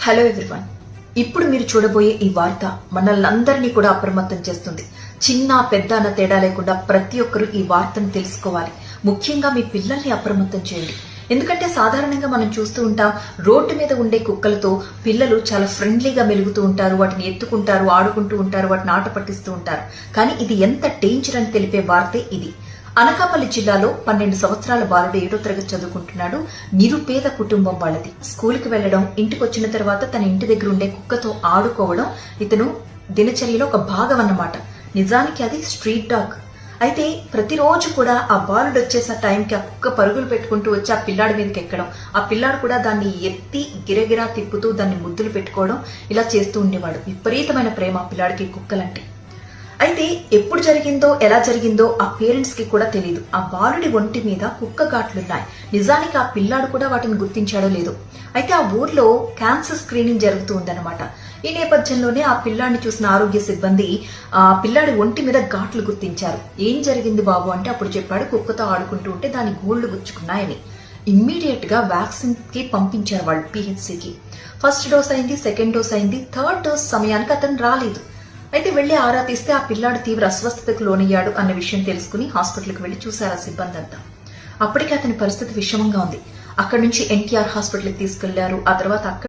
Hello everyone. ఇప్పుడు మీరు చూడబోయే ఈ వార్త మనల్నందరినీ కూడా అప్రమత్తం చేస్తుంది. చిన్న పెద్ద అన్న తేడా లేకుండా ప్రతి ఒక్కరూ ఈ వార్తను తెలుసుకోవాలి. ముఖ్యంగా మీ పిల్లల్ని అప్రమత్తం చేయండి. ఎందుకంటే సాధారణంగా మనం చూస్తూ ఉంటాం, రోడ్డు మీద ఉండే కుక్కలతో పిల్లలు చాలా ఫ్రెండ్లీగా మెలుగుతూ ఉంటారు, వాటిని ఎత్తుకుంటారు, ఆడుకుంటూ ఉంటారు, వాటిని ఆట పట్టిస్తూ ఉంటారు. కానీ ఇది ఎంత డేంజర్ అని తెలిపే వార్తే ఇది. అనకాపల్లి జిల్లాలో 12 సంవత్సరాల బాలుడు 7వ తరగతి చదువుకుంటున్నాడు. నిరుపేద కుటుంబం వాళ్ళది. స్కూల్కి వెళ్లడం, ఇంటికి వచ్చిన తర్వాత తన ఇంటి దగ్గర ఉండే కుక్కతో ఆడుకోవడం ఇతను దినచర్యలో ఒక భాగం అన్నమాట. నిజానికి అది స్ట్రీట్ డాగ్. అయితే ప్రతిరోజు కూడా ఆ బాలుడు వచ్చేసే టైంకి ఆ కుక్క పరుగులు పెట్టుకుంటూ వచ్చి ఆ పిల్లాడి మీదకి ఎక్కడం, ఆ పిల్లాడు కూడా దాన్ని ఎత్తి గిరగిరా తిప్పుతూ దాన్ని ముద్దులు పెట్టుకోవడం, ఇలా చేస్తూ ఉండేవాడు. విపరీతమైన ప్రేమ ఆ పిల్లాడికి కుక్కలంటే. అయితే ఎప్పుడు జరిగిందో ఎలా జరిగిందో ఆ పేరెంట్స్ కి కూడా తెలియదు. ఆ బాలుడి ఒంటి మీద కుక్క ఘాట్లున్నాయి. నిజానికి ఆ పిల్లాడు కూడా వాటిని గుర్తించాడో లేదో. అయితే ఆ ఊర్లో క్యాన్సర్ స్క్రీనింగ్ జరుగుతూ ఉందన్నమాట. ఈ నేపథ్యంలోనే ఆ పిల్లాడిని చూసిన ఆరోగ్య సిబ్బంది ఆ పిల్లాడి ఒంటి మీద ఘాట్లు గుర్తించారు. ఏం జరిగింది బాబు అంటే అప్పుడు చెప్పాడు, కుక్కతో ఆడుకుంటూ ఉంటే దాని గోళ్లు గుచ్చుకున్నాయని. ఇమ్మీడియట్ గా వ్యాక్సిన్ కి పంపించారు వాళ్ళు పిహెచ్సికి. ఫస్ట్ డోస్ అయింది, సెకండ్ డోస్ అయింది, థర్డ్ డోస్ సమయానికి అతను రాలేదు. అయితే వెళ్లి ఆరా తీస్తే ఆ పిల్లాడు తీవ్ర అస్వస్థతకు లోనయ్యాడు అన్న విషయం తెలుసుకుని హాస్పిటల్కి వెళ్లి చూశారు ఆ సిబ్బంది అంతా. అప్పటికే అతని పరిస్థితి విషమంగా ఉంది. అక్కడి నుంచి ఎన్టీఆర్ హాస్పిటల్కి తీసుకెళ్లారు. ఆ తర్వాత అక్కడ